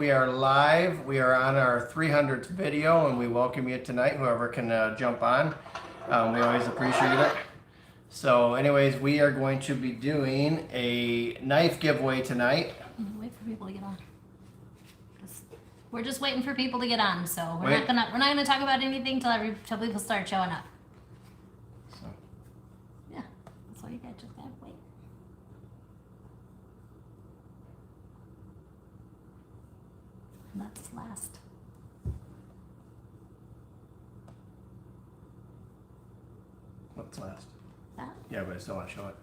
We are live. We are on our 300th video, and we welcome you tonight, whoever can jump on. We always appreciate it. So anyways, we are going to be doing a knife giveaway tonight. Wait for people to get on. We're just waiting for people to get on, so we're not gonna talk about anything till people start showing up. So. Yeah, that's all you got. Just gotta wait. And that's last. What's last? That. Yeah, but I still want to show it.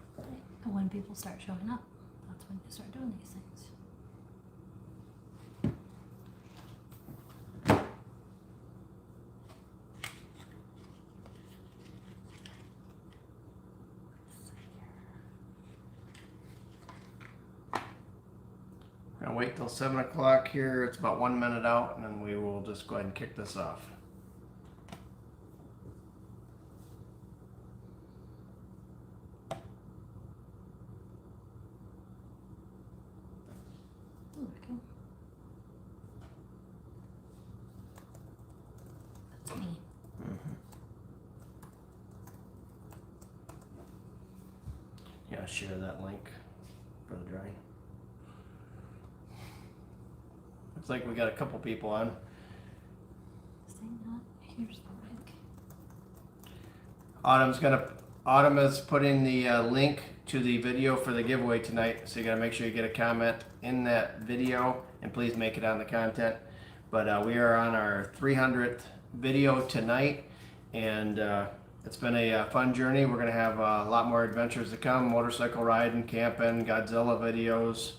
And when people start showing up, that's when you start doing these things. We're gonna wait till 7 o'clock here. It's about 1 minute out, and then we will just go ahead and kick this off. Okay. That's me. Yeah, share that link for the drawing. Looks like we got a couple people on. Saying that. Here's the link. Autumn is putting the link to the video for the giveaway tonight, so you gotta make sure you get a comment in that video, and please make it on the content. But we are on our 300th video tonight, and it's been a fun journey. We're gonna have a lot more adventures to come: motorcycle riding, camping, Godzilla videos,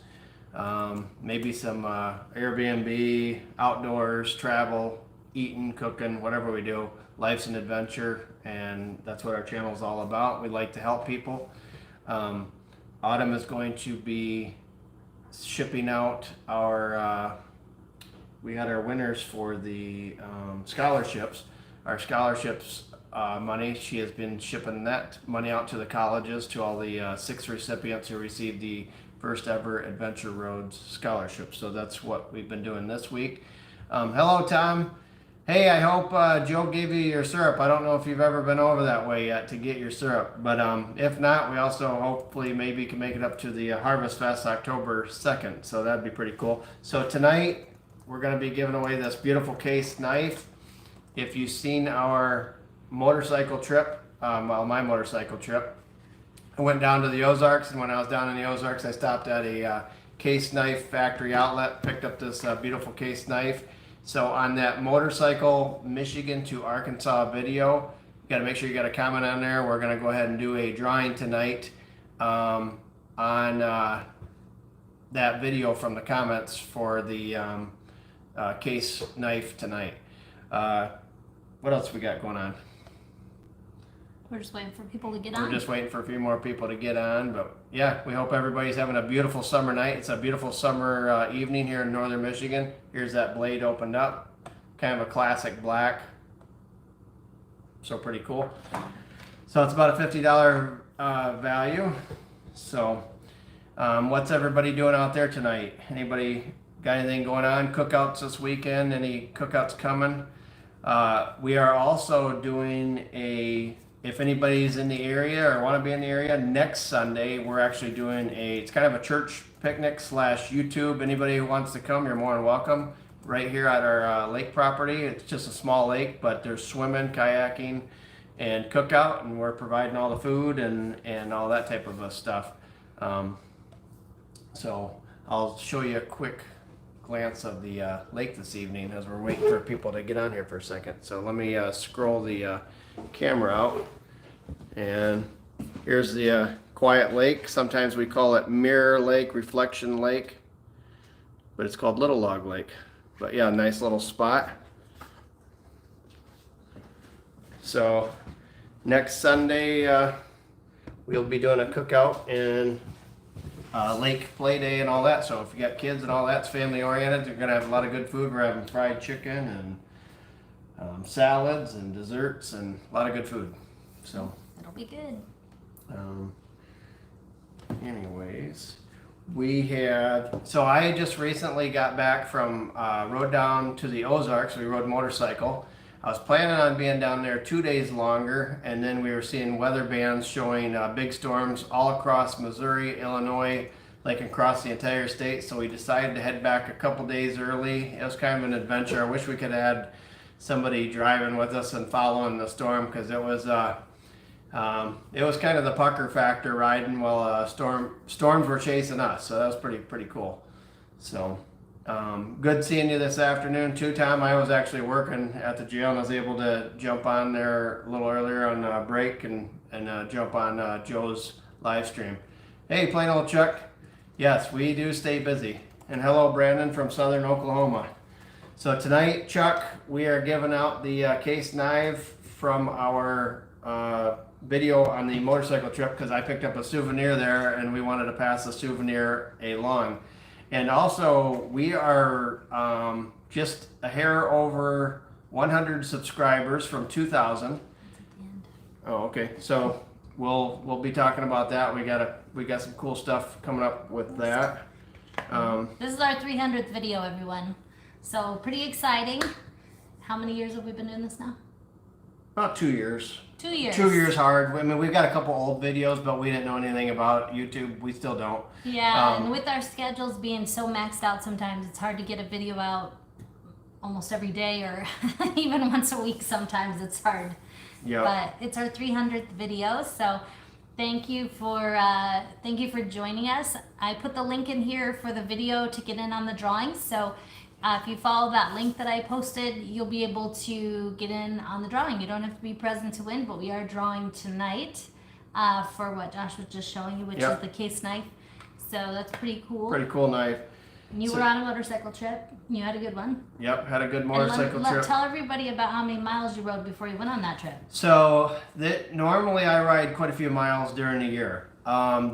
maybe some Airbnb, outdoors, travel, eating, cooking, whatever we do. Life's an adventure, and that's what our channel is all about. We like to help people. Autumn is going to be shipping out our, we got our winners for the scholarships. Our scholarships money, she has been shipping that money out to the colleges, to all the 6 recipients who received the first ever Adventure Rhoades scholarship. So that's what we've been doing this week. Hello, Tom. Hey, I hope Joe gave you your syrup. I don't know if you've ever been over that way yet to get your syrup, but if not, we also hopefully maybe can make it up to the Harvest Fest October 2nd, so that'd be pretty cool. So tonight, we're gonna be giving away this beautiful case knife. If you've seen our motorcycle trip, well, my motorcycle trip, I went down to the Ozarks, and when I was down in the Ozarks, I stopped at a case knife factory outlet, picked up this beautiful case knife. So on that motorcycle Michigan to Arkansas video, you got to make sure you got a comment on there. We're going to go ahead and do a drawing tonight on that video from the comments for the case knife tonight. What else we got going on? We're just waiting for people to get on. We're just waiting for a few more people to get on, but yeah, we hope everybody's having a beautiful summer night. It's a beautiful summer evening here in northern Michigan. Here's that blade opened up, kind of a classic black, so pretty cool. So it's about a $50 value. So what's everybody doing out there tonight? Anybody got anything going on? Cookouts this weekend? Any cookouts coming? We are also doing if anybody's in the area or want to be in the area, next Sunday we're actually doing it's kind of a church picnic / YouTube. Anybody who wants to come, you're more than welcome. Right here at our lake property. It's just a small lake, but there's swimming, kayaking, and cookout, and we're providing all the food and all that type of stuff. So I'll show you a quick glance of the lake this evening as we're waiting for people to get on here for a second. So let me scroll the camera out, and here's the quiet lake. Sometimes we call it Mirror Lake, Reflection Lake, but it's called Little Log Lake. But yeah, nice little spot. So next Sunday we'll be doing a cookout and lake play day and all that. So if you got kids and all that, it's family oriented. You're gonna have a lot of good food. We're having fried chicken and salads and desserts and a lot of good food. So It'll be good. anyways, So I just recently got back from, rode down to the Ozarks. We rode motorcycle. I was planning on being down there 2 days longer, and then we were seeing weather bands showing big storms all across Missouri, Illinois, like across the entire state. So we decided to head back a couple days early. It was kind of an adventure. I wish we could have had somebody driving with us and following the storm, because it was kind of the pucker factor riding while storms were chasing us. So that was pretty cool. So good seeing you this afternoon too, Tom. I was actually working at the jail and I was able to jump on there a little earlier on break and jump on Joe's live stream. Hey, plain old Chuck. Yes, we do stay busy. And hello, Brandon from Southern Oklahoma. So tonight, Chuck, we are giving out the case knife from our video on the motorcycle trip, because I picked up a souvenir there and we wanted to pass the souvenir along. And also, we are just a hair over 100 subscribers from 2,000. Oh, okay. So we'll be talking about that. We got some cool stuff coming up with that. This is our 300th video, everyone. So pretty exciting. How many years have we been doing this now? About 2 years. 2 years. 2 years hard. I mean, we've got a couple old videos, but we didn't know anything about YouTube. We still don't. Yeah, and with our schedules being so maxed out, sometimes it's hard to get a video out almost every day, or even once a week. Sometimes it's hard. Yeah. But it's our 300th video, so thank you for joining us. I put the link in here for the video to get in on the drawings. So if you follow that link that I posted, you'll be able to get in on the drawing. You don't have to be present to win, but we are drawing tonight for what Josh was just showing you, which is the case knife. So that's pretty cool. Pretty cool knife. You were on a motorcycle trip. You had a good one. Yep, had a good motorcycle trip. Tell everybody about how many miles you rode before you went on that trip. So normally I ride quite a few miles during the year.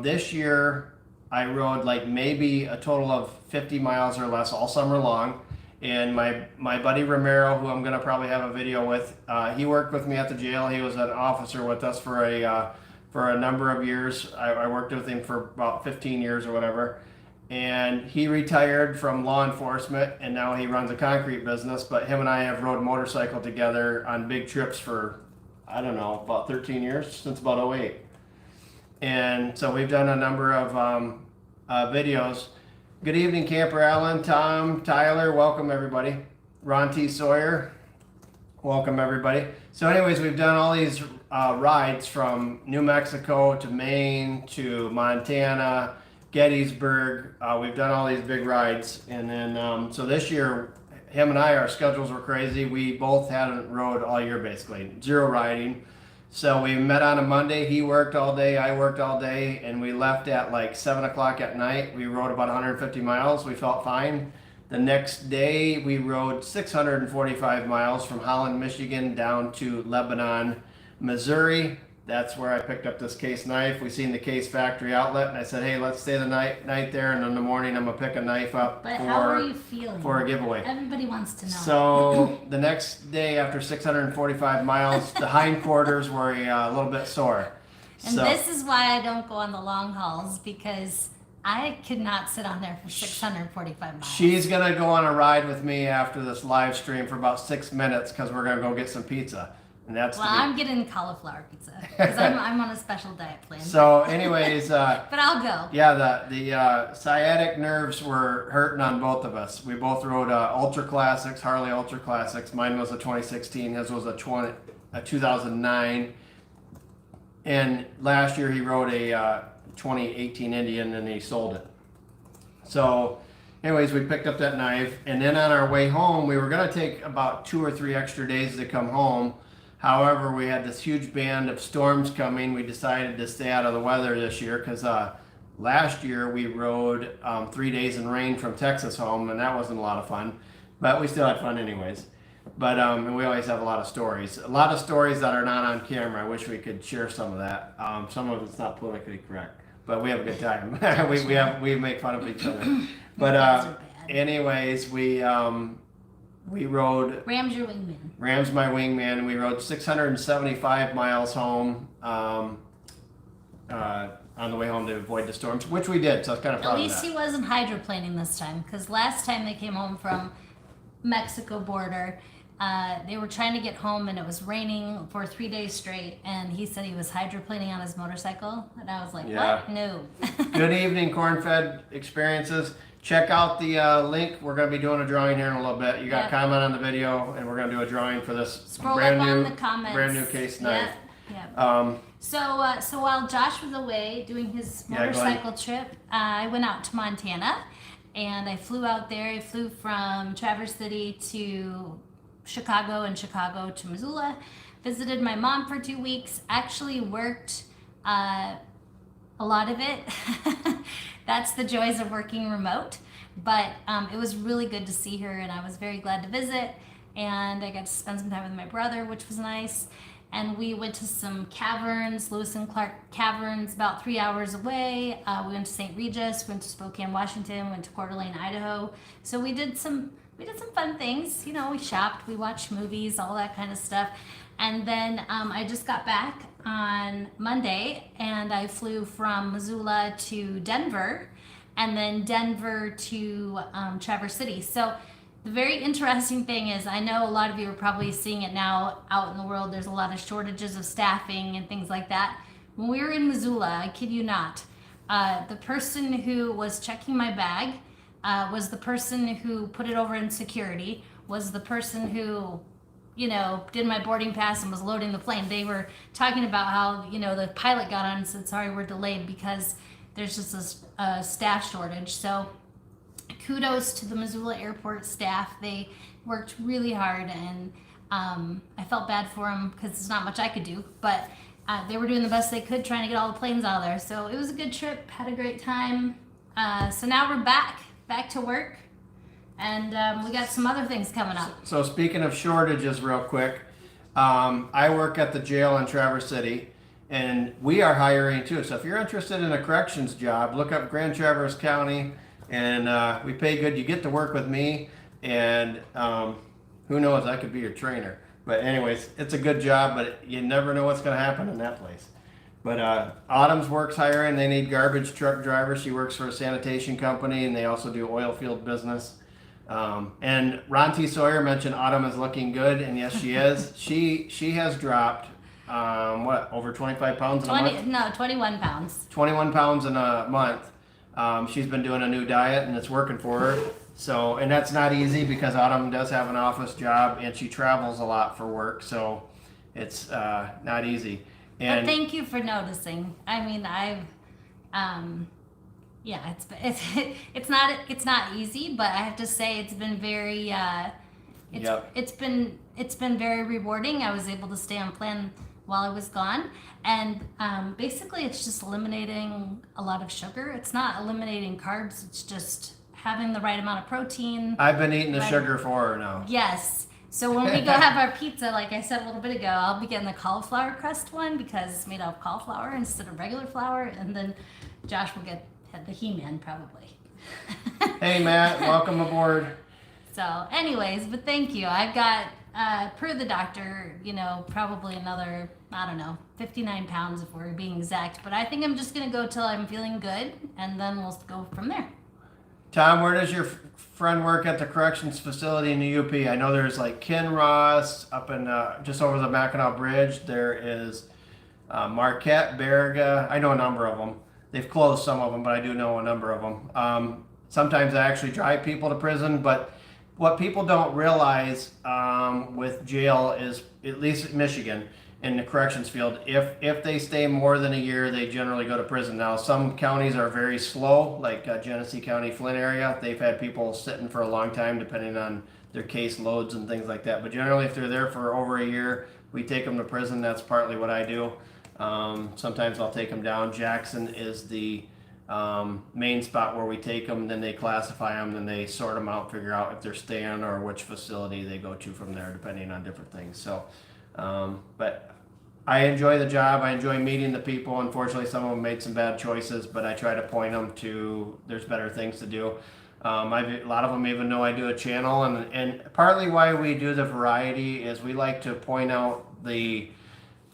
This year I rode like maybe a total of 50 miles or less all summer long. And my buddy Romero, who I'm going to probably have a video with, he worked with me at the jail. He was an officer with us for a number of years. I worked with him for about 15 years or whatever. And he retired from law enforcement, and now he runs a concrete business. But him and I have rode motorcycle together on big trips for, I don't know, about 13 years, since about 2008. And so we've done a number of videos. Good evening, Camper Allen, Tom, Tyler, welcome everybody. Ron T. Sawyer, welcome everybody. So anyways, we've done all these rides from New Mexico to Maine to Montana, Gettysburg. We've done all these big rides, and then so this year him and I, our schedules were crazy. We both hadn't rode all year, basically zero riding. So we met on a Monday. He worked all day, I worked all day, and we left at like 7 o'clock at night. We rode about 150 miles. We felt fine. The next day we rode 645 miles from Holland, Michigan down to Lebanon, Missouri. That's where I picked up this case knife. We seen the Case Factory outlet, and I said, hey, let's stay the night there, and in the morning I'm going to pick a knife up how are you feeling? For a giveaway. Everybody wants to know. So the next day, after 645 miles, the hindquarters were a little bit sore. And this is why I don't go on the long hauls, because I could not sit on there for 645 miles. She's going to go on a ride with me after this live stream for about 6 minutes, because we're going to go get some pizza. And that's I'm getting cauliflower pizza because I'm on a special diet plan. So anyways, but I'll go. Yeah, the sciatic nerves were hurting on both of us. We both rode Ultra Classics, Harley Ultra Classics. Mine was a 2016, his was a 2009. And last year he rode a 2018 Indian, and he sold it. So anyways, we picked up that knife, and then on our way home, we were going to take about 2 or 3 extra days to come home. However, we had this huge band of storms coming. We decided to stay out of the weather this year, because last year we rode 3 days in rain from Texas home, and that wasn't a lot of fun. But we still had fun anyways. But and we always have a lot of stories. A lot of stories that are not on camera. I wish we could share some of that. Some of it's not politically correct, but we have a good time. we make fun of each other. But anyways, we rode. Ram's your wingman. Ram's my wingman. We rode 675 miles home. on the way home to avoid the storms, which we did. So I was kind of proud At of least that. he wasn't hydroplaning this time, because last time they came home from Mexico border, they were trying to get home and it was raining for 3 days straight, and he said he was hydroplaning on his motorcycle, and I was like, Yeah. what? No. Good evening, Corn-Fed Experiences. Check out the link. We're going to be doing a drawing here in a little bit. You got Yep. a comment on the video, and we're going to do a drawing for this Scroll brand up on new, the comments. brand new case knife. Yeah. So while Josh was away doing his Yeah, go ahead. motorcycle trip, I went out to Montana, and I flew out there. I flew from Traverse City to Chicago and Chicago to Missoula. Visited my mom for 2 weeks. Actually worked a lot of it. That's the joys of working remote. But it was really good to see her, and I was very glad to visit. And I got to spend some time with my brother, which was nice. And we went to some caverns, Lewis and Clark Caverns, about 3 hours away. We went to St. Regis, went to Spokane, Washington, went to Coeur d'Alene, Idaho. So we did some fun things. You know, we shopped, we watched movies, all that kind of stuff. And then I just got back on Monday, and I flew from Missoula to Denver, and then Denver to Traverse City. So the very interesting thing is, I know a lot of you are probably seeing it now out in the world. There's a lot of shortages of staffing and things like that. When we were in Missoula, I kid you not, the person who was checking my bag was the person who put it over in security, was the person who, you know, did my boarding pass and was loading the plane. They were talking about how, you know, the pilot got on and said, sorry, we're delayed because there's just a staff shortage. So kudos to the Missoula airport staff. They worked really hard, and I felt bad for them because there's not much I could do, but they were doing the best they could trying to get all the planes out of there. So it was a good trip, had a great time. So now we're back to work, and we got some other things coming up. So speaking of shortages real quick, I work at the jail in Traverse City, and we are hiring too. So if you're interested in a corrections job, look up Grand Traverse County, and we pay good. You get to work with me, and who knows, I could be your trainer. But anyways, it's a good job, but you never know what's going to happen in that place. But Autumn's works hiring. They need garbage truck drivers. She works for a sanitation company, and they also do oil field business. And Ron T. Sawyer mentioned Autumn is looking good, and yes, she is. She has dropped over 25 pounds in a month? No, 21 pounds. 21 pounds in a month. She's been doing a new diet, and it's working for her. So, and that's not easy because Autumn does have an office job, and she travels a lot for work. So, it's not easy. And But thank you for noticing. I mean, yeah, it's not easy, but I have to say it's been very it's been very rewarding. I was able to stay on plan while I was gone, and basically it's just eliminating a lot of sugar. It's not eliminating carbs. It's just having the right amount of protein. I've been eating the sugar for her now. Yes. So when we go have our pizza, like I said a little bit ago, I'll be getting the cauliflower crust one because it's made out of cauliflower instead of regular flour, and then Josh will get the He-Man probably. Hey Matt, welcome aboard. So anyways, but thank you. I've got, per the doctor, you know, probably another, I don't know, 59 pounds if we're being exact, but I think I'm just going to go till I'm feeling good, and then we'll go from there. Tom, where does your friend work at the corrections facility in the UP? I know there's like Ken Ross up in just over the Mackinac Bridge. There is Marquette, Berga. I know a number of them. They've closed some of them, but I do know a number of them. Sometimes I actually drive people to prison, but what people don't realize with jail is, at least in Michigan, in the corrections field, if they stay more than a year, they generally go to prison. Now, some counties are very slow, like Genesee County, Flint area. They've had people sitting for a long time, depending on their case loads and things like that. But generally, if they're there for over a year, we take them to prison. That's partly what I do. Sometimes I'll take them down. Jackson is the main spot where we take them, then they classify them, then they sort them out, figure out if they're staying or which facility they go to from there, depending on different things. So, but I enjoy the job. I enjoy meeting the people. Unfortunately, some of them made some bad choices, but I try to point them to there's better things to do. A lot of them even know I do a channel, and partly why we do the variety is we like to point out the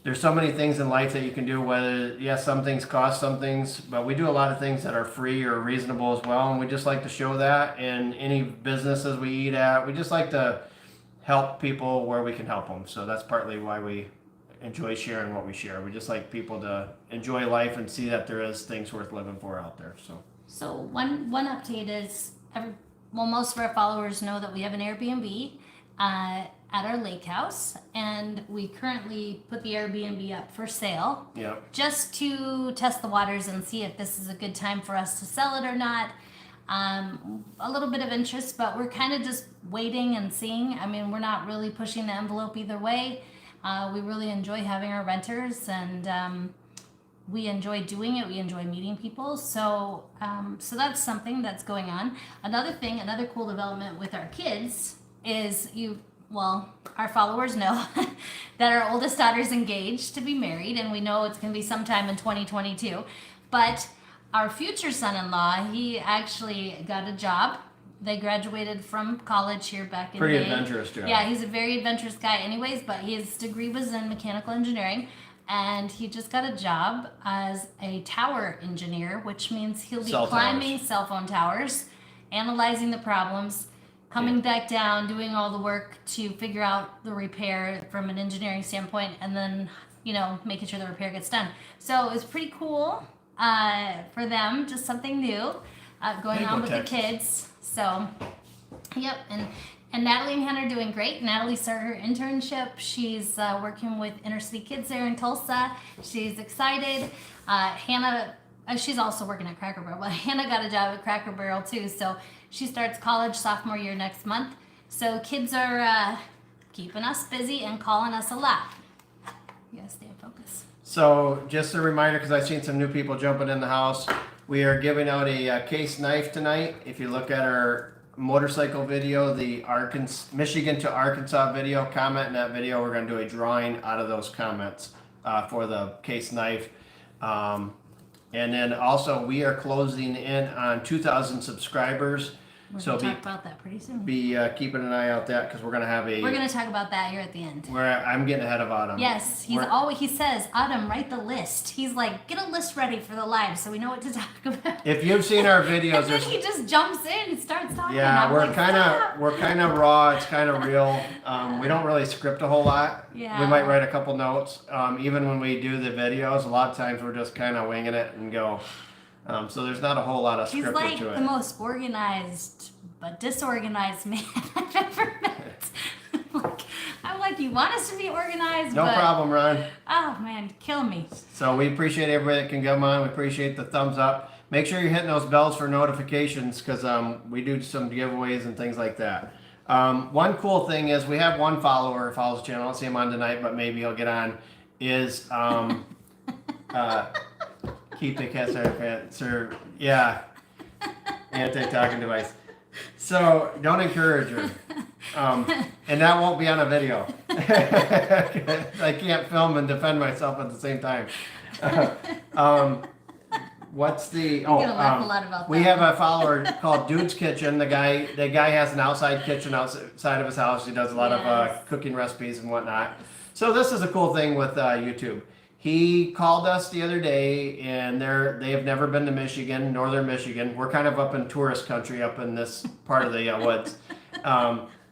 there's so many things in life that you can do, whether, yes, some things cost some things, but we do a lot of things that are free or reasonable as well. And we just like to show that in any businesses we eat at. We just like to help people where we can help them. So that's partly why we enjoy sharing what we share. We just like people to enjoy life and see that there is things worth living for out there. So one update is, most of our followers know that we have an Airbnb at our lake house, and we currently put the Airbnb up for sale. Yep. Just to test the waters and see if this is a good time for us to sell it or not. A little bit of interest, but we're kind of just waiting and seeing. I mean, we're not really pushing the envelope either way. We really enjoy having our renters, and we enjoy doing it. We enjoy meeting people. So that's something that's going on. Another cool development with our kids is our followers know that our oldest daughter's engaged to be married, and we know it's going to be sometime in 2022. But our future son-in-law, he actually got a job. They graduated from college here back in Pretty May. adventurous job. Yeah, he's a very adventurous guy anyways, but his degree was in mechanical engineering, and he just got a job as a tower engineer, which means he'll be climbing cell phone towers, analyzing the problems, coming back down, doing all the work to figure out the repair from an engineering standpoint, and then, making sure the repair gets done. So it was pretty cool for them, just something new going on with the kids. So, yep, and Natalie and Hannah are doing great. Natalie started her internship. She's working with inner city kids there in Tulsa. She's excited. Hannah, she's also working at Cracker Barrel, but Hannah got a job at Cracker Barrel too. So she starts college sophomore year next month. So kids are keeping us busy and calling us a lot. You gotta stay in focus. So just a reminder, because I've seen some new people jumping in the house, we are giving out a case knife tonight. If you look at our motorcycle video, the Michigan to Arkansas video, comment in that video. We're going to do a drawing out of those comments for the case knife. And then also we are closing in on 2,000 subscribers. We're going to talk about that pretty soon. Be keeping an eye out that, because we're going to have We're going to talk about that here at the end. I'm getting ahead of Autumn. Yes, he says, Autumn, write the list. He's like, get a list ready for the live so we know what to talk about. If you've seen our videos, and then he just jumps in and starts talking. Yeah, we're kind of raw. It's kind of real. We don't really script a whole lot. Yeah. We might write a couple notes. Even when we do the videos, a lot of times we're just kind of winging it and go. So there's not a whole lot of scripting to it. He's like the most organized but disorganized man I've ever met. I'm like, you want us to be organized? No problem, Ron. Oh man, kill me. So we appreciate everybody that can come on. We appreciate the thumbs up. Make sure you're hitting those bells for notifications, because we do some giveaways and things like that. One cool thing is we have one follower who follows the channel. I don't see him on tonight, but maybe he'll get on. Is keep the cats out of pants, or anti-talking device. So don't encourage her, and that won't be on a video. I can't film and defend myself at the same time. What's the? We have a follower called Dude's Kitchen. The guy has an outside kitchen outside of his house. He does a lot of cooking recipes and whatnot. So this is a cool thing with YouTube. He called us the other day, and they have never been to Michigan, northern Michigan. We're kind of up in tourist country, up in this part of the woods.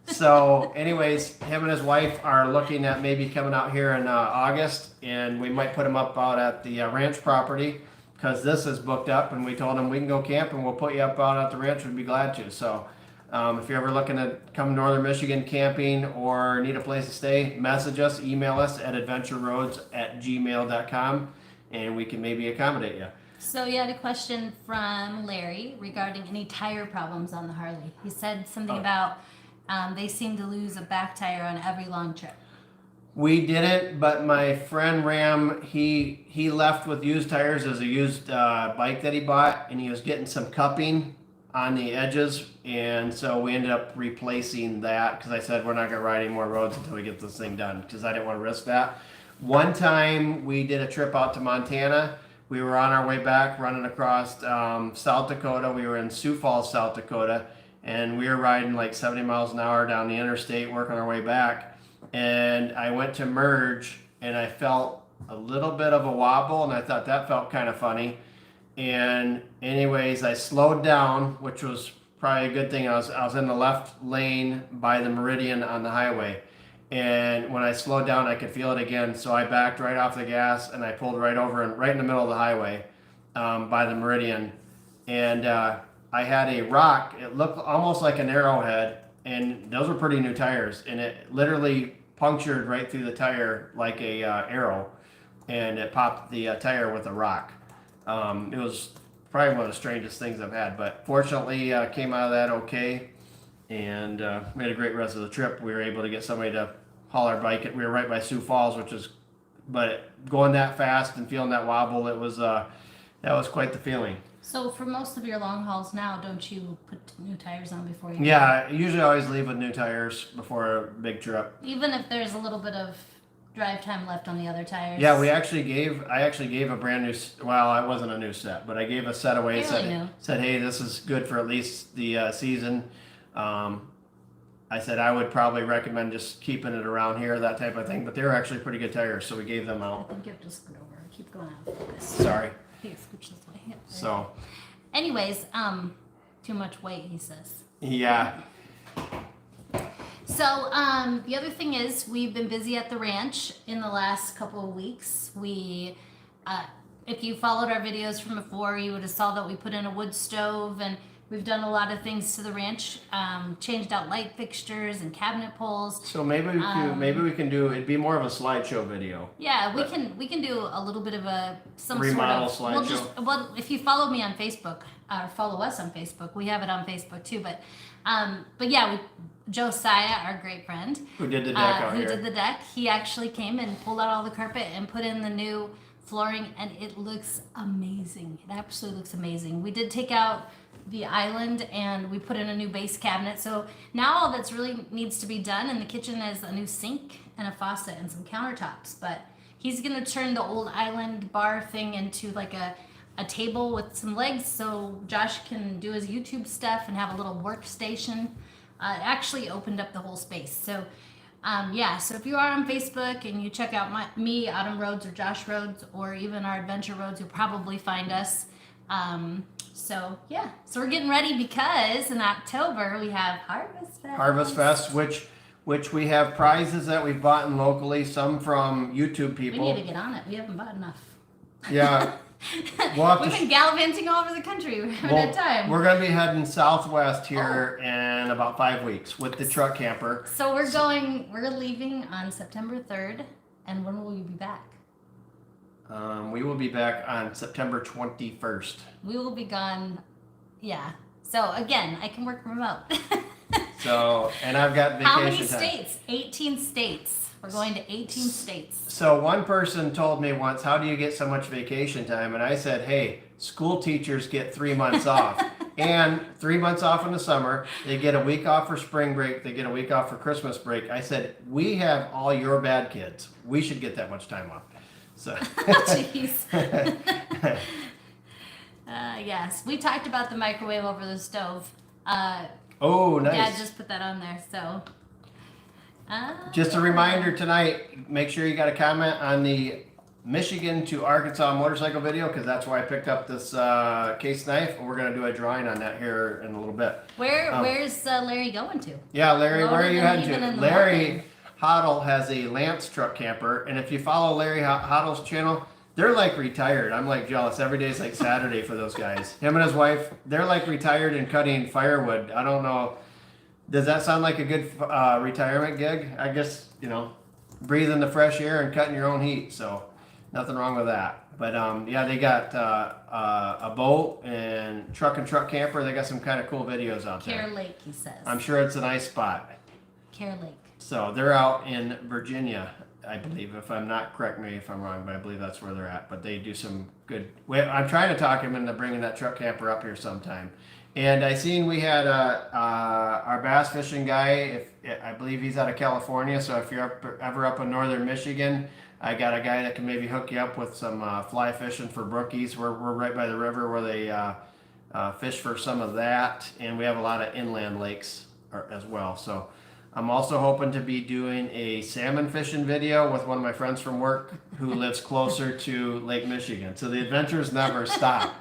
So anyways, him and his wife are looking at maybe coming out here in August, and we might put him up out at the ranch property, because this is booked up, and we told him we can go camp and we'll put you up out at the ranch. We'd be glad to. So if you're ever looking to come to northern Michigan camping or need a place to stay, message us, email us at adventureroads@gmail.com, and we can maybe accommodate you. So you had a question from Larry regarding any tire problems on the Harley. He said something about they seem to lose a back tire on every long trip. We didn't, but my friend Ram, he left with used tires as a used bike that he bought, and he was getting some cupping on the edges, and so we ended up replacing that, because I said we're not going to ride any more roads until we get this thing done, because I didn't want to risk that. One time we did a trip out to Montana. We were on our way back running across South Dakota. We were in Sioux Falls, South Dakota, and we were riding like 70 miles an hour down the interstate working our way back, and I went to merge and I felt a little bit of a wobble, and I thought that felt kind of funny. And anyways, I slowed down, which was probably a good thing. I was in the left lane by the Meridian on the highway. And when I slowed down, I could feel it again. So I backed right off the gas and I pulled right over and right in the middle of the highway by the Meridian. And I had a rock. It looked almost like an arrowhead. And those were pretty new tires. And it literally punctured right through the tire like a arrow. And it popped the tire with a rock. It was probably one of the strangest things I've had. But fortunately, came out of that okay. And we had a great rest of the trip. We were able to get somebody to haul our bike. We were right by Sioux Falls, but going that fast and feeling that wobble, that was quite the feeling. So for most of your long hauls now, don't you put new tires on before you? Yeah, I usually always leave with new tires before a big trip. Even if there's a little bit of drive time left on the other tires. Yeah, I actually gave a brand new. Well, it wasn't a new set, but I gave a set away. Said, hey, this is good for at least the season. I said I would probably recommend just keeping it around here, that type of thing. But they were actually pretty good tires, so we gave them out. I think you have to scoot over. Keep going out of focus. Sorry. Here, scooch this way. So. Anyways, too much weight, he says. Yeah. So, the other thing is we've been busy at the ranch in the last couple of weeks. We, if you followed our videos from before, you would have saw that we put in a wood stove and we've done a lot of things to the ranch, changed out light fixtures and cabinet poles. So maybe we can do it'd be more of a slideshow video. Yeah, we can do a little bit of some remodel sort of slideshow. Well, if you follow me on Facebook or follow us on Facebook, we have it on Facebook too. But yeah, Josiah, our great friend, Who did the deck out here. did the deck, he actually came and pulled out all the carpet and put in the new flooring, and it looks amazing. It absolutely looks amazing. We did take out the island and we put in a new base cabinet. So now all that's really needs to be done in the kitchen is a new sink and a faucet and some countertops. But he's gonna turn the old island bar thing into like a table with some legs so Josh can do his YouTube stuff and have a little workstation. It actually opened up the whole space. So yeah, so if you are on Facebook and you check out me, Autumn Rhoades, or Josh Rhoades, or even our Adventure Rhoades, you'll probably find us. So yeah, so we're getting ready because in October we have Harvest Fest. Harvest Fest, which we have prizes that we've bought in locally, some from YouTube people. We need to get on it. We haven't bought enough. Yeah. We've been gallivanting all over the country. We haven't had time. We're going to be heading southwest here in about 5 weeks with the truck camper. So we're leaving on September 3rd, and when will you be back? We will be back on September 21st. We will be gone, yeah. So again, I can work remote. So, and I've got vacation How many time. states? 18 states. We're going to 18 states. So one person told me once, how do you get so much vacation time? And I said, hey, school teachers get 3 months off. And 3 months off in the summer. They get a week off for spring break. They get a week off for Christmas break. I said, we have all your bad kids. We should get that much time off. So. Jeez. Yes, we talked about the microwave over the stove. Oh, nice. Dad just put that on there, so. Just a reminder tonight, make sure you got a comment on the Michigan to Arkansas motorcycle video, because that's where I picked up this case knife, and we're going to do a drawing on that here in a little bit. Where's Larry going to? Yeah, Larry, where are you heading to? Larry morning. Hoddle has a Lance truck camper, and if you follow Larry Hoddle's channel, they're like retired. I'm like jealous. Every day's like Saturday for those guys. Him and his wife, they're like retired and cutting firewood. I don't know. Does that sound like a good retirement gig? I guess, breathing the fresh air and cutting your own heat. So nothing wrong with that. But yeah, they got a boat and truck camper. They got some kind of cool videos out there. Care Lake, he says. I'm sure it's a nice spot. Care Lake. So they're out in Virginia, I believe. If I'm not, correct me if I'm wrong, but I believe that's where they're at. But they do some good. I'm trying to talk him into bringing that truck camper up here sometime. And I seen we had our bass fishing guy. I believe he's out of California. So if you're ever up in northern Michigan, I got a guy that can maybe hook you up with some fly fishing for brookies. We're right by the river where they fish for some of that, and we have a lot of inland lakes as well. So I'm also hoping to be doing a salmon fishing video with one of my friends from work who lives closer to Lake Michigan. So the adventures never stop.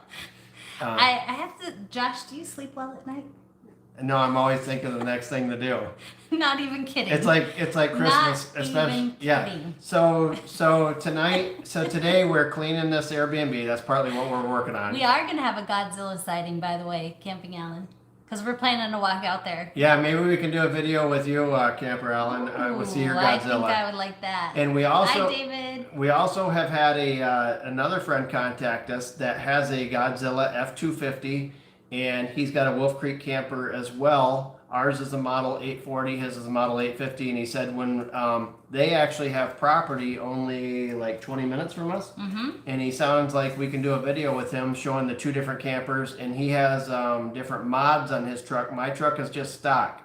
I have to, Josh, do you sleep well at night? No, I'm always thinking of the next thing to do. Not even kidding. It's like Christmas, Not especially even yeah. kidding. So today we're cleaning this Airbnb. That's partly what we're working on. We are gonna have a Godzilla sighting, by the way, Camping Allen, because we're planning to walk out there. Yeah, maybe we can do a video with you, Camper Allen. We'll see your Godzilla. I think I would like that. And we also, hi, David. We also have had another friend contact us that has a Godzilla F-250, and he's got a Wolf Creek camper as well. Ours is a Model 840, his is a Model 850, and he said when they actually have property only like 20 minutes from us, and he sounds like we can do a video with him showing the two different campers, and he has different mods on his truck. My truck is just stock.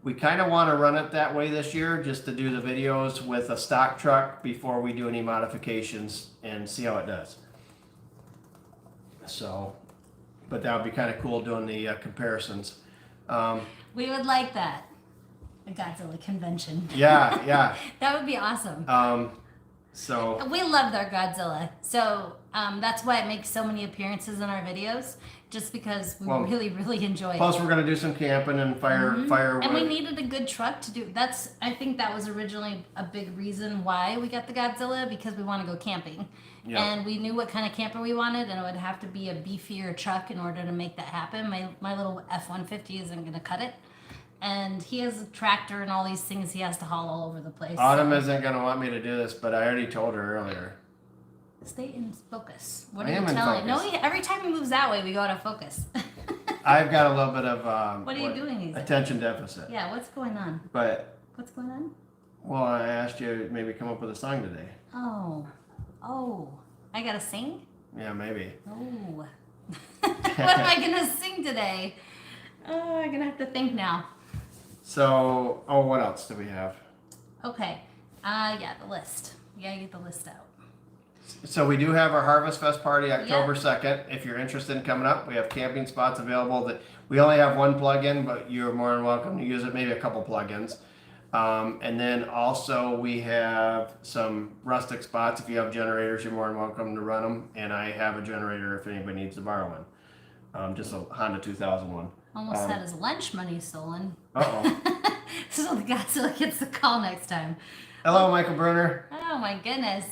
We kind of want to run it that way this year, just to do the videos with a stock truck before we do any modifications and see how it does. So, but that would be kind of cool doing the comparisons. We would like that. A Godzilla convention. Yeah. That would be awesome. So we loved our Godzilla. So that's why it makes so many appearances in our videos, just because we really enjoy it. Plus, we're going to do some camping and firewood. And we needed a good truck to do. I think that was originally a big reason why we got the Godzilla, because we want to go camping. Yep. And we knew what kind of camper we wanted, and it would have to be a beefier truck in order to make that happen. My little F-150 isn't going to cut it. And he has a tractor and all these things he has to haul all over the place. Autumn isn't going to want me to do this, but I already told her earlier. Stay in focus. What are you telling? No, every time he moves that way, we go out of focus. I've got a little bit of what are you doing? Attention deficit. Yeah, what's going on? But what's going on? Well, I asked you to maybe come up with a song today. Oh, I gotta sing? Yeah, maybe. Oh. What am I gonna sing today? Oh, I'm gonna have to think now. So, what else do we have? Okay. Yeah, the list. You gotta get the list out. So we do have our Harvest Fest party October 2nd. If you're interested in coming up, we have camping spots available. That we only have one plug-in, but you're more than welcome to use it. Maybe a couple plug-ins. And then also we have some rustic spots. If you have generators, you're more than welcome to run them. And I have a generator if anybody needs to borrow one. Just a Honda 2001. Almost had his lunch money stolen. Uh-oh. So the Godzilla gets the call next time. Hello, Michael Bruner. Oh my goodness.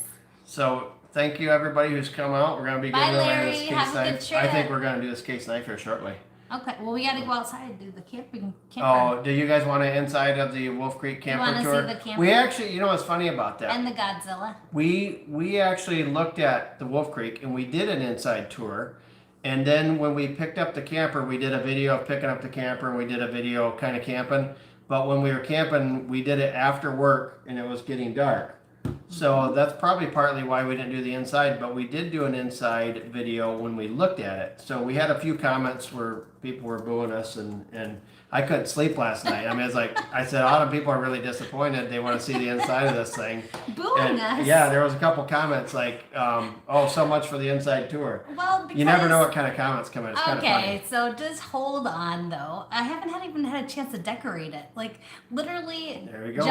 So thank you everybody who's come out. We're going to be getting Larry. this case Have a good knife. trip. I think we're going to do this case knife here shortly. Okay, well we gotta go outside and do the camper. Oh, do you guys want to inside of the Wolf Creek camper tour? See the camper? We actually, you know what's funny about that? And the Godzilla. We actually looked at the Wolf Creek and we did an inside tour. And then when we picked up the camper, we did a video of picking up the camper and we did a video kind of camping. But when we were camping, we did it after work and it was getting dark. So that's probably partly why we didn't do the inside, but we did do an inside video when we looked at it. So we had a few comments where people were booing us and I couldn't sleep last night. I mean, it's like, I said, a lot of people are really disappointed. They want to see the inside of this thing. Booing us? Yeah, there was a couple comments like, so much for the inside tour. Well, because... You never know what kind of comments come in. It's kind of funny. Okay, so just hold on, though. I haven't even had a chance to decorate it. Like, literally, there we go.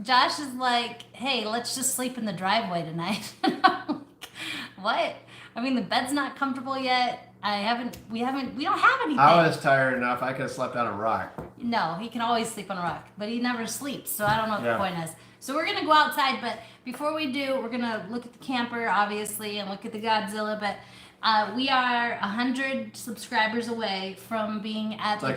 Josh is like, hey, let's just sleep in the driveway tonight. And I'm like, what? I mean, the bed's not comfortable yet. We don't have anything. I was tired enough. I could have slept on a rock. No, he can always sleep on a rock, but he never sleeps, so I don't know what the point is. So we're going to go outside, but before we do, we're going to look at the camper, obviously, and look at the Godzilla, but we are 100 subscribers away from being at the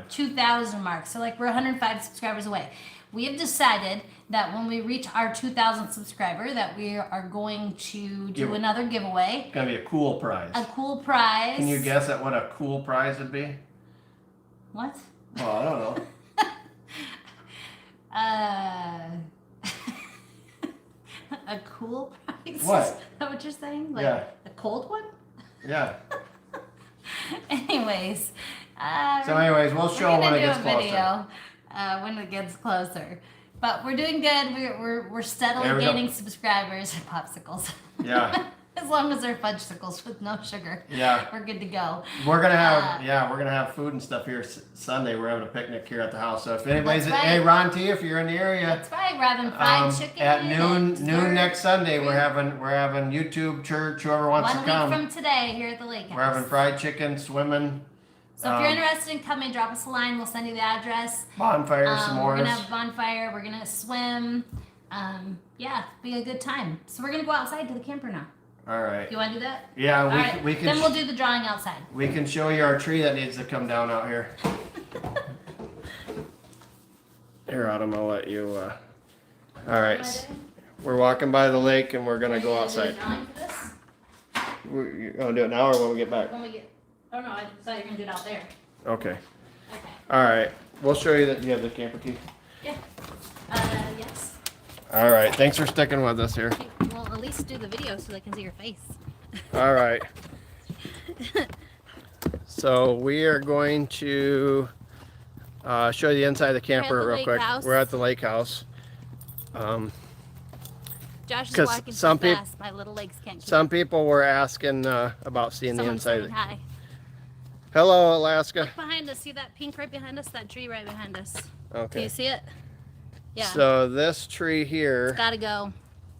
2,000 mark. So, we're 105 subscribers away. We have decided that when we reach our 2,000 subscriber, that we are going to do another giveaway. It's going to be a cool prize. A cool prize. Can you guess at what a cool prize would be? What? Well, I don't know. A cool prize? What? Is that what you're saying? Yeah. A cold one? Yeah. Anyways. We'll show when it gets closer. When it gets closer. But we're doing good. We're steadily gaining subscribers and popsicles. Yeah. As long as they're fudgesicles with no sugar. Yeah. We're good to go. We're gonna have food and stuff here Sunday. We're having a picnic here at the house. So if anybody's, That's right. hey Ron T, if you're in the area, That's right. We're having fried chicken at and noon next Sunday. fruit. We're having YouTube church. Whoever wants to 1 come. week from today here at the lake house. We're having fried chicken, swimming. So if you're interested in coming, drop us a line. We'll send you the address. Bonfire, s'mores. We're gonna have a bonfire. We're gonna swim. Yeah, be a good time. So we're gonna go outside to the camper now. All right. You want to do that? Yeah, All right. we can. Then we'll do the drawing outside. We can show you our tree that needs to come down out here. Here, Autumn, I'll let you. All right. We're walking by the lake and we're gonna go outside. We're gonna do it now or when we get back? When we get. Oh no, I thought you were gonna do it out there. Okay. Okay. All right. We'll show you that you have the camper key. Yeah. Yes. All right. Thanks for sticking with us here. Well, at least do the video so they can see your face. All right. So we are going to show you the inside of the camper real quick. We're at the lake house. Josh is walking so fast, my little legs can't keep Some people were asking about seeing the inside. Saying hi. Hello, Alaska. Look behind us. See that pink right behind us? That tree right behind us. Okay. Do you see it? Yeah. So this tree here, It's gotta go.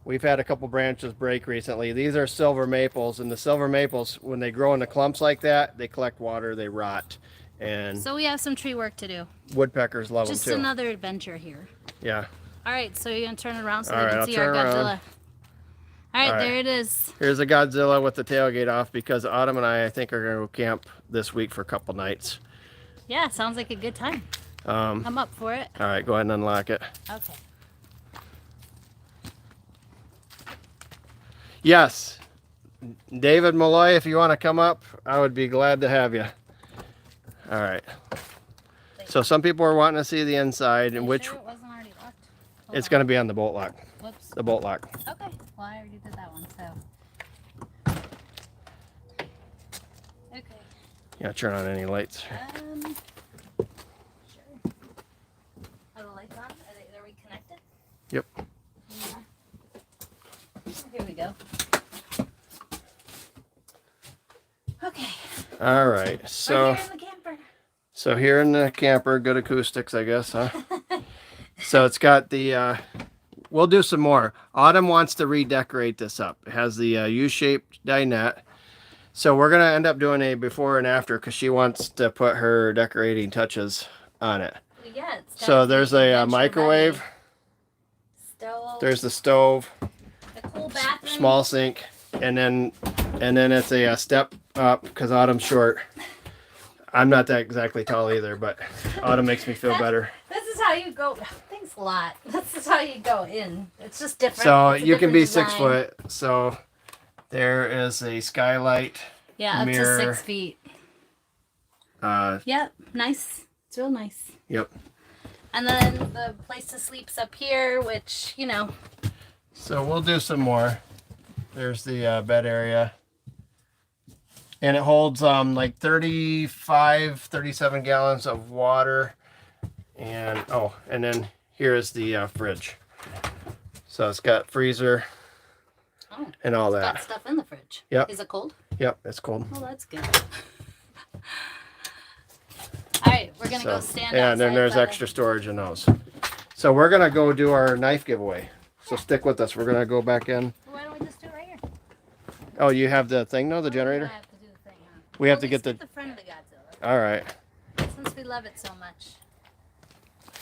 we've had a couple branches break recently. These are silver maples, and the silver maples, when they grow into clumps like that, they collect water, they rot, and So we have some tree work to do. woodpeckers love Just them too. another adventure here. Yeah. All right, so you're gonna turn it around so All they right, can I'll see our turn Godzilla. around. All right, All right. there it is. Here's a Godzilla with the tailgate off because Autumn and I think, are going to go camp this week for a couple nights. Yeah, sounds like a good time. I'm up for it. All right, go ahead and unlock it. Okay. Yes, David Malloy, if you want to come up, I would be glad to have you. All right. So some people are wanting to see the inside, and which Sure it wasn't already locked? Hold it's on. going to be on the bolt lock. Whoops. The bolt lock. Okay. Well, I already did that one, so. Okay. You gotta turn on any lights. Sure. Are the lights on? Are we connected? Yep. Yeah. Here we go. Okay. All right. We're So here in the camper. here in the camper, good acoustics, I guess, huh? So it's got the. We'll do some more. Autumn wants to redecorate this up. It has the U-shaped dinette. So we're gonna end up doing a before and after because she wants to put her decorating touches on it. Yeah, it's got So the there's a adventure microwave. ready. Stove. There's the stove, a cool bathroom. small sink, and then it's a step up because Autumn's short. I'm not that exactly tall either, but Autumn makes me feel better. This is how you go. Thanks a lot. This is how you go in. It's just different. So It's a you can be different 6 design. foot. So there is a skylight. Yeah, up mirror. to 6 feet. Yep, nice. It's real nice. Yep. And then the place to sleep's up here, which, you know. So we'll do some more. There's the bed area. And it holds like 37 gallons of water. And and then here's the fridge. So it's got freezer and all Got that. stuff in the fridge. Yep. Is it cold? Yep, it's cold. Well, that's good. All right, we're going to go stand outside. Yeah, and then there's by the- extra storage in those. So we're going to go do our knife giveaway. So stick with us. We're going to go back in. Why don't we just do it right here? Oh, you have the thing, no, the generator? I have to do the thing, huh? We have Well, to get let's the... the front of the Godzilla, All right. since we love it so much.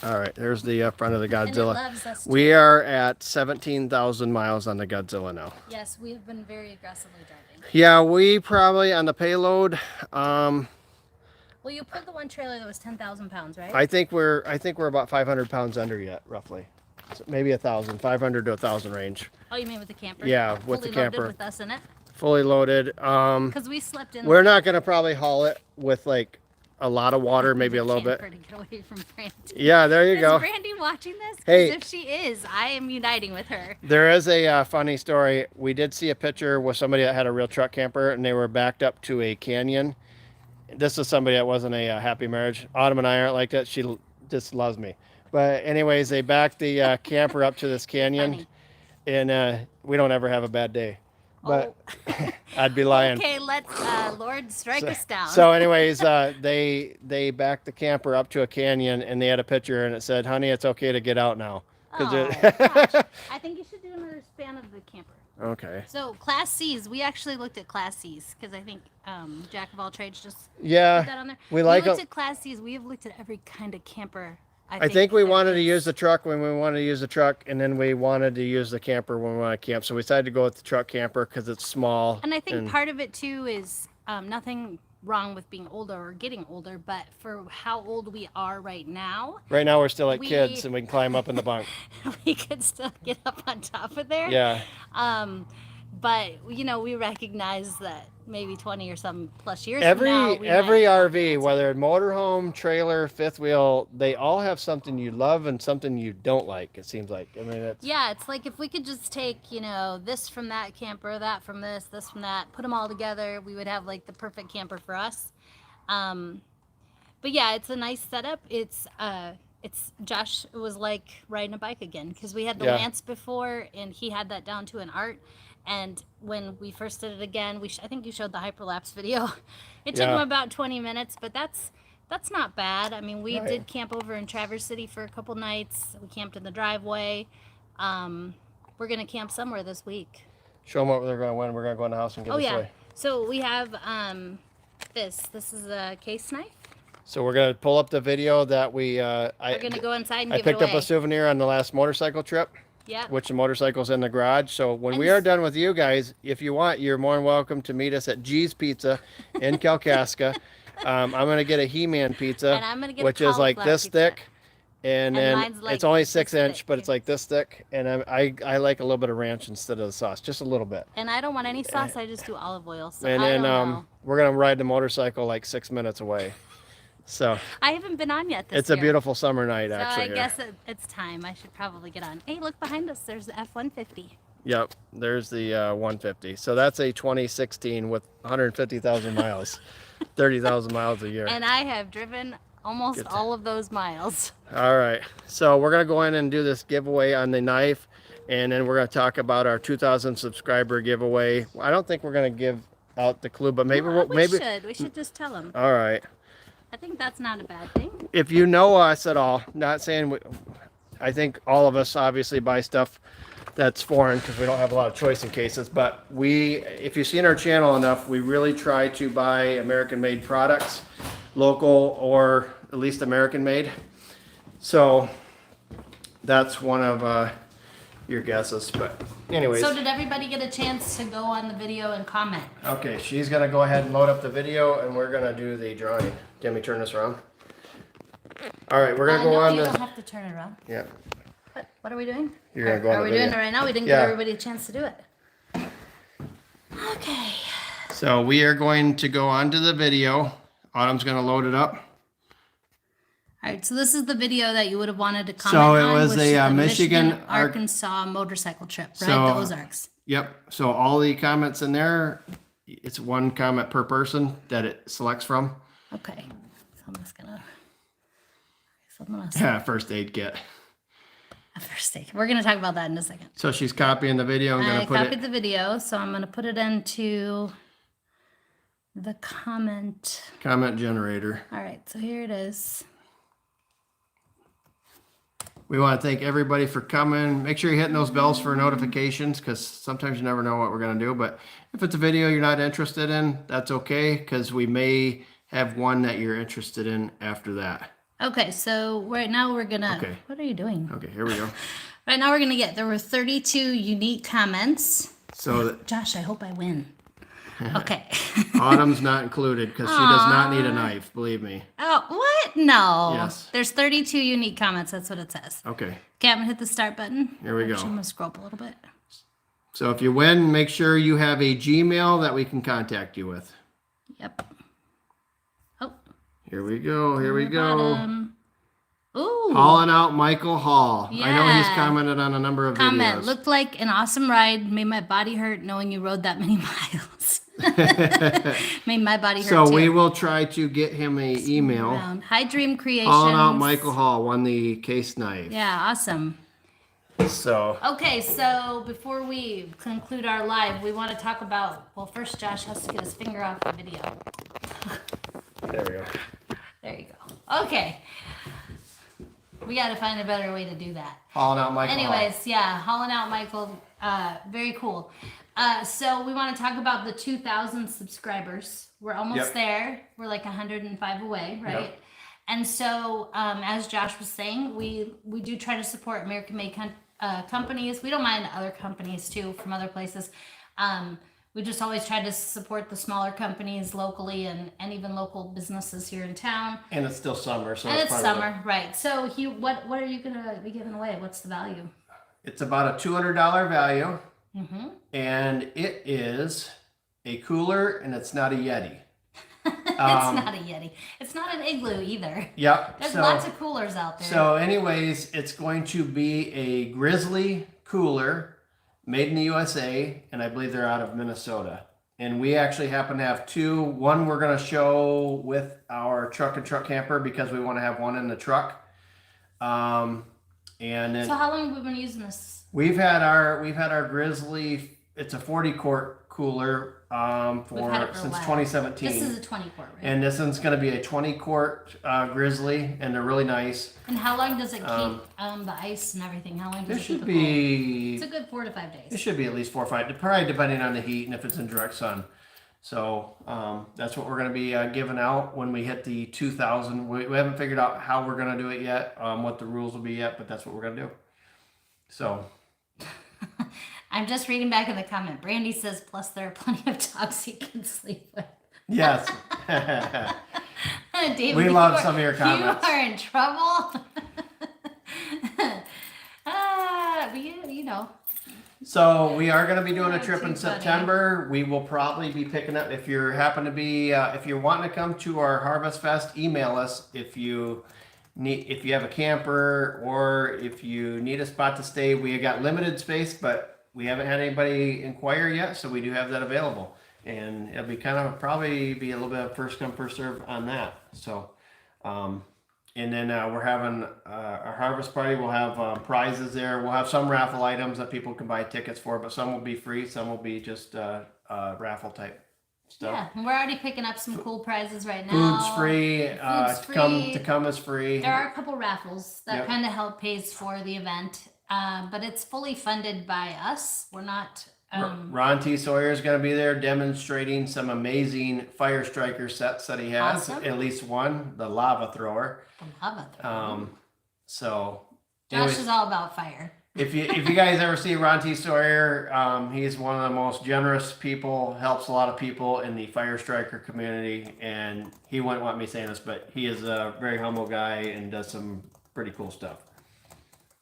All right, there's the front of the And it Godzilla. loves us too. We are at 17,000 miles on the Godzilla now. Yes, we have been very aggressively driving. Yeah, we probably on the payload. Well, you put the one trailer that was 10,000 pounds, right? I think we're about 500 pounds under yet, roughly. So maybe 1,000, 500 to 1,000 range. Oh, you mean with the camper? Yeah, with Fully the camper. loaded with us in it? Fully loaded. Because we slept in. We're not gonna probably haul it with like a lot of water, maybe a little bit. To get away from Brandy. Yeah, there you Is go. Brandy watching this? 'Cause Hey. if she is, I am uniting with her. There is a funny story. We did see a picture with somebody that had a real truck camper, and they were backed up to a canyon. This is somebody that wasn't a happy marriage. Autumn and I aren't like that. She just loves me. But anyways, they backed the camper up to this canyon, Funny. and we don't ever have a bad day. but I'd be lying. Okay, let's Lord strike us down. So anyways, they backed the camper up to a canyon, and they had a picture, and it said, "Honey, it's okay to get out now." Oh, gosh. I think you should do another span of the camper. Okay. So Class C's, we actually looked at Class C's because I think Jack of all trades just put that on there. We like looked at Class C's. We have looked at every kind of camper. I think we wanted to use the truck when we wanted to use the truck, and then we wanted to use the camper when we want to camp. So we decided to go with the truck camper because it's small. And I think part of it too is nothing wrong with being older or getting older, but for how old we are right now. Right now we're still like kids, and we can climb up in the bunk. We could still get up on top of there. Yeah. But you know, we recognize that maybe 20 or some plus years every from now, every RV, whether motorhome, trailer, fifth wheel, they all have something you love and something you don't like. It seems like. I mean, it's like if we could just take, you know, this from that camper, that from this from that, put them all together, we would have like the perfect camper for us. But yeah, it's a nice setup. It's Josh was like riding a bike again because we had the Lance before, and he had that down to an art. And when we first did it again, I think you showed the hyperlapse video. It took him about 20 minutes, but that's not bad. I mean, we did camp over in Traverse City for a couple nights. We camped in the driveway. We're gonna camp somewhere this week. Show them what they're gonna win. We're gonna go in the house and give this away. So we have this. This is a case knife. So we're gonna pull up the video that we're gonna go inside and give it away. I picked up a souvenir on the last motorcycle trip. Yeah. Which the motorcycle's in the garage. So when we are done with you guys, if you want, you're more than welcome to meet us at G's Pizza in Kalkaska. I'm gonna get a He-Man pizza, and I'm gonna get which is like this thick, and then like it's only 6 inch, but it's like this thick. And I like a little bit of ranch instead of the sauce, just a little bit. And I don't want any sauce. I just do olive oil. So and then we're gonna ride the motorcycle like 6 minutes away. So I haven't been on yet this year. It's a beautiful summer night, so actually. I guess it's time. I should probably get on. Hey, look behind us. There's the F-150. Yep, there's the 150. So that's a 2016 with 150,000 miles, 30,000 miles a year. And I have driven almost all of those miles. All right, so we're gonna go in and do this giveaway on the knife, and then we're gonna talk about our 2,000 subscriber giveaway. I don't think we're gonna give out the clue, but maybe We should just tell them. All right. I think that's not a bad thing. If you know us at all, not saying I think all of us obviously buy stuff that's foreign because we don't have a lot of choice in cases, but if you've seen our channel enough, we really try to buy American-made products, local or at least American-made. So that's one of your guesses, but anyways. So did everybody get a chance to go on the video and comment? Okay, she's gonna go ahead and load up the video, and we're gonna do the drawing. Let me turn this around. All right, we're gonna go on you this. don't have to turn it around. Yeah. What are we doing? You're gonna go on Are the we video. doing it right now? We didn't give everybody a chance to do it. Okay. So we are going to go on to the video. Autumn's gonna load it up. All right, so this is the video that you would have wanted to comment So it on, was which a, is the Michigan, Arkansas motorcycle trip, right? So- the Ozarks. Yep. So all the comments in there, it's one comment per person that it selects from. Okay. So I'm just gonna First aid kit. first aid. We're gonna talk about that in a second. So she's copying the video and I gonna put copied it. the video, so I'm gonna put it into the comment. Comment generator. All right, so here it is. We want to thank everybody for coming. Make sure you're hitting those bells for notifications because sometimes you never know what we're going to do. But if it's a video you're not interested in, that's okay because we may have one that you're interested in after that. Okay, so right now we're gonna. Okay. What are you doing? Okay, here we go. Right now we're gonna get. There were 32 unique comments. So Josh, I hope I win. Okay. Autumn's not included because she does not need a knife, believe me. Oh, what? No. Yes. There's 32 unique comments. That's what it says. Okay, Okay, I'm gonna hit the start button. here we go. Actually, I'm gonna scroll up a little bit. So if you win, make sure you have a Gmail that we can contact you with. Yep. Oh. Here we go. Here we go. Bottom. Ooh. Hauling out Michael Hall. I know he's Yeah. commented on a number of Comment. videos. Looked like an awesome ride. Made my body hurt knowing you rode that many miles. Made my body hurt So too. we will try to get him a email. Hi Dream Creations. Hauling out Michael Hall won the case knife. Yeah, awesome. So Okay, so before we conclude our live, we want to talk about, well, first Josh has to get his finger off the video. there we go. There you go. Okay. We got to find a better way to do that. Hauling out Michael. Anyways, yeah, hauling out Michael. Very cool. So we want to talk about the 2,000 subscribers. We're almost there. We're like 105 away, right? Yep. And so, as Josh was saying, we do try to support American-made companies. We don't mind other companies too from other places. We just always try to support the smaller companies locally and even local businesses here in town. And it's still summer, so And it's probably summer, right? So, what are you gonna be giving away? What's the value? it's about a $200 value, Mm-hmm. and it is a cooler, and it's not a Yeti. It's not a Yeti. It's not an igloo either. Yep. There's lots of coolers out there. So, anyways, it's going to be a Grizzly cooler, made in the USA, and I believe they're out of Minnesota. And we actually happen to have two. One we're going to show with our truck and truck camper because we want to have one in the truck. And then So how long have we been using this? we've had our Grizzly. It's a 40 quart cooler We've had it for a since while. 2017. This is a 20 quart, right? And this one's going to be a 20 quart Grizzly, and they're really nice. And how long does it keep the ice and everything? How long does It it keep should it cold? be. It's a good 4 to 5 days. It should be at least 4 or 5, probably depending on the heat and if it's in direct sun. So that's what we're going to be giving out when we hit the 2,000. We haven't figured out how we're going to do it yet, what the rules will be yet, but that's what we're going to do. So. I'm just reading back in the comment. Brandy says, plus there are plenty of dogs he can sleep with. Yes. David, We love some of your comments. You are in trouble. But you know. So we are going to be doing a Oh, trip too in funny. September. We will probably be picking up, if you happen to be, if you're wanting to come to our Harvest Fest, email us if you have a camper or if you need a spot to stay. We have got limited space, but we haven't had anybody inquire yet, so we do have that available. And it'll be probably be a little bit of first come, first serve on that. So, and then we're having our harvest party. We'll have prizes there. We'll have some raffle items that people can buy tickets for, but some will be free. Some will be just raffle type stuff. Yeah, and we're already picking up some cool prizes right now. Food's free. Food's To come is free. There are a couple raffles that Yep. kind of help pays for the event, but it's fully funded by us. We're not. Ron T. Sawyer is going to be there demonstrating some amazing fire striker sets that he has. Awesome. At least one, the lava thrower. The lava throw. So, Josh anyways, is all about fire. if you guys ever see Ron T. Sawyer, he's one of the most generous people. Helps a lot of people in the fire striker community, and he wouldn't want me saying this, but he is a very humble guy and does some pretty cool stuff.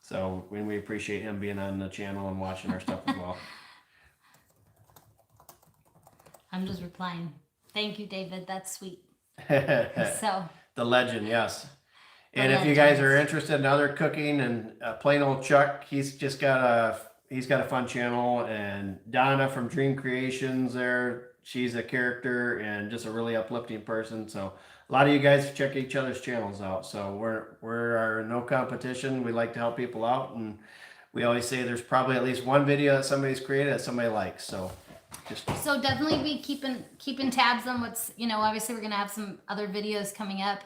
So we appreciate him being on the channel and watching our stuff as well. I'm just replying. Thank you, David. That's sweet. The So, legend, yes. The And if you guys legend. are interested in other cooking and plain old Chuck, he's got a fun channel. And Donna from Dream Creations there, she's a character and just a really uplifting person. So a lot of you guys check each other's channels out. So we're no competition. We like to help people out, and we always say there's probably at least one video that somebody's created that somebody likes. So so definitely be keeping tabs on what's, obviously we're going to have some other videos coming up.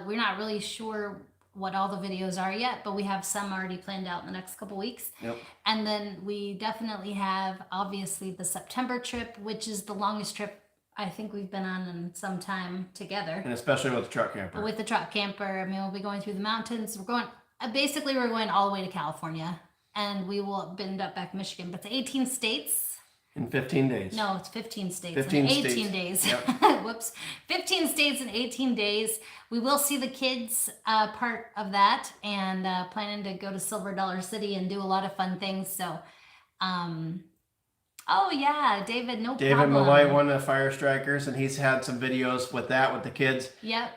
We're not really sure what all the videos are yet, but we have some already planned out in the next couple weeks. Yep. And then we definitely have, obviously, the September trip, which is the longest trip I think we've been on in some time together. And especially with the truck camper. With the truck camper, I mean, we'll be going through the mountains. We're going all the way to California, and we will end up back in Michigan. But the 18 states. In 15 days. No, it's 15 states 15 in 18 states. days. Yep. Whoops. 15 states in 18 days. We will see the kids part of that, and planning to go to Silver Dollar City and do a lot of fun things. So, oh yeah, David, no David problem. Malloy, one of the fire strikers, and he's had some videos with the kids. Yep.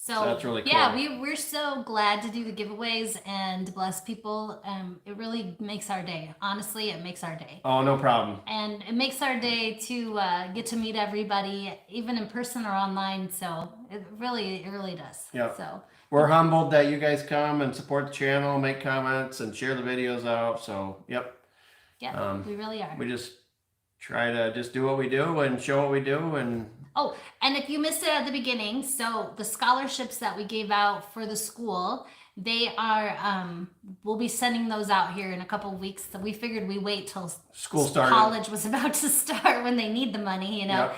So that's really cool. yeah, we're so glad to do the giveaways and bless people. It really makes our day. Honestly, it makes our day. Oh, no problem. And it makes our day to get to meet everybody, even in person or online. So it really does. Yeah. So We're humbled that you guys come and support the channel, make comments, and share the videos out. So, yep. yeah, we really are. We just try to just do what we do and show what we do. And oh, and if you missed it at the beginning, so the scholarships that we gave out for the school, they are we'll be sending those out here in a couple of weeks. So we figured we wait till school started. College was about to start when they need the money, you know.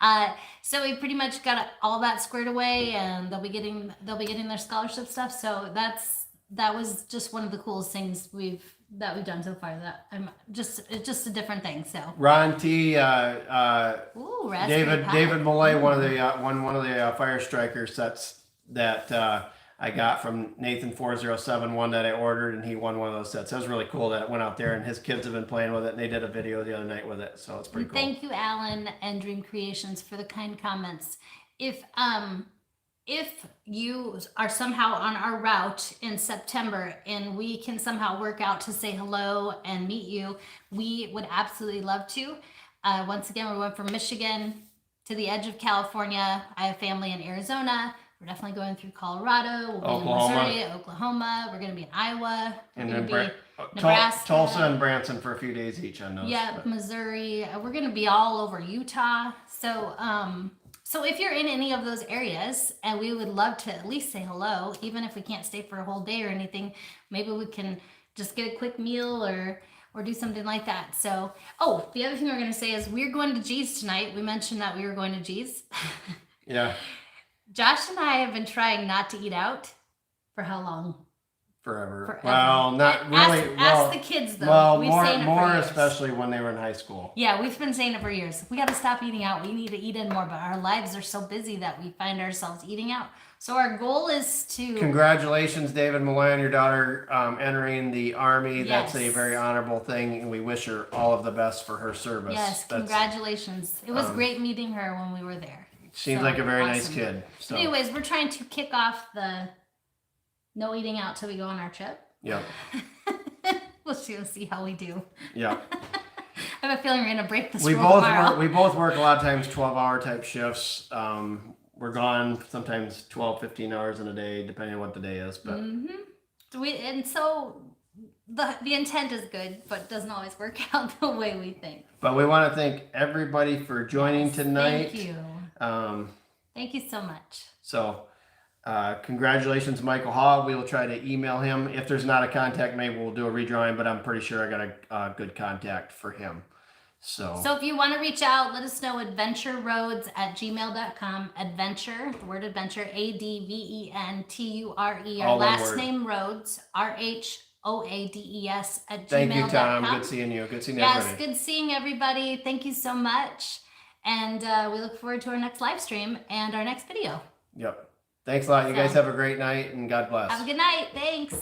Yep. So we pretty much got all that squared away, and they'll be getting their scholarship stuff. So that was just one of the coolest things we've done so far. That it's just a different thing. So Ron T, ooh, David pie. Millay, one of the fire striker sets that I got from Nathan 4071 that I ordered, and he won one of those sets. That was really cool that it went out there, and his kids have been playing with it, and they did a video the other night with it, so it's pretty cool. Thank you, Alan and Dream Creations, for the kind comments. If you are somehow on our route in September and we can somehow work out to say hello and meet you, we would absolutely love to. Once again, we went from Michigan to the edge of California. I have family in Arizona. We're definitely going through Colorado. We'll be Oklahoma. in Missouri, Oklahoma. We're going to be in Iowa. We're And going to then be Nebraska. Tulsa and Branson for a few days each on those. Yeah, Missouri. We're going to be all over Utah. So, so if you're in any of those areas, and we would love to at least say hello, even if we can't stay for a whole day or anything, maybe we can just get a quick meal or do something like that. So, oh, the other thing we're going to say is we're going to G's tonight. We mentioned that we were going to G's. Yeah. Josh and I have been trying not to eat out for how long? Forever. Well, not really. Ask the kids though. Well, We've saying it for more years. especially when they were in high school. Yeah, we've been saying it for years. We got to stop eating out. We need to eat in more, but our lives are so busy that we find ourselves eating out. So our goal is to... Congratulations, David Milan, your daughter entering the Army. Yes. That's a very honorable thing, and we wish her all of the best for her service. Yes, congratulations. It was great meeting her when we were there. Seems like a very nice kid. So. Anyways, we're trying to kick off the no eating out till we go on our trip. Yeah. We'll see how we do. Yeah. I have a feeling we're going to break this We rule both tomorrow. work. We both work a lot of times 12-hour type shifts. We're gone sometimes 12, 15 hours in a day, depending on what the day is. But so the intent is good, but it doesn't always work out the way we think. But we want to thank everybody for joining tonight. Thank you. Thank you so much. So, congratulations, Michael Hall. We will try to email him. If there's not a contact, maybe we'll do a redrawing, but I'm pretty sure I got a good contact for him. So if you want to reach out, let us know. adventurerhoades@gmail.com. Adventure, the word adventure, ADVENTURE. Our last name Rhoades, RHOADES @gmail.com. Thank you, Tom. Good seeing you. Good seeing everybody. Yes, good seeing everybody. Thank you so much. And we look forward to our next live stream and our next video. Yep. Thanks a lot. You guys have a great night, and God bless. Have a good night. Thanks.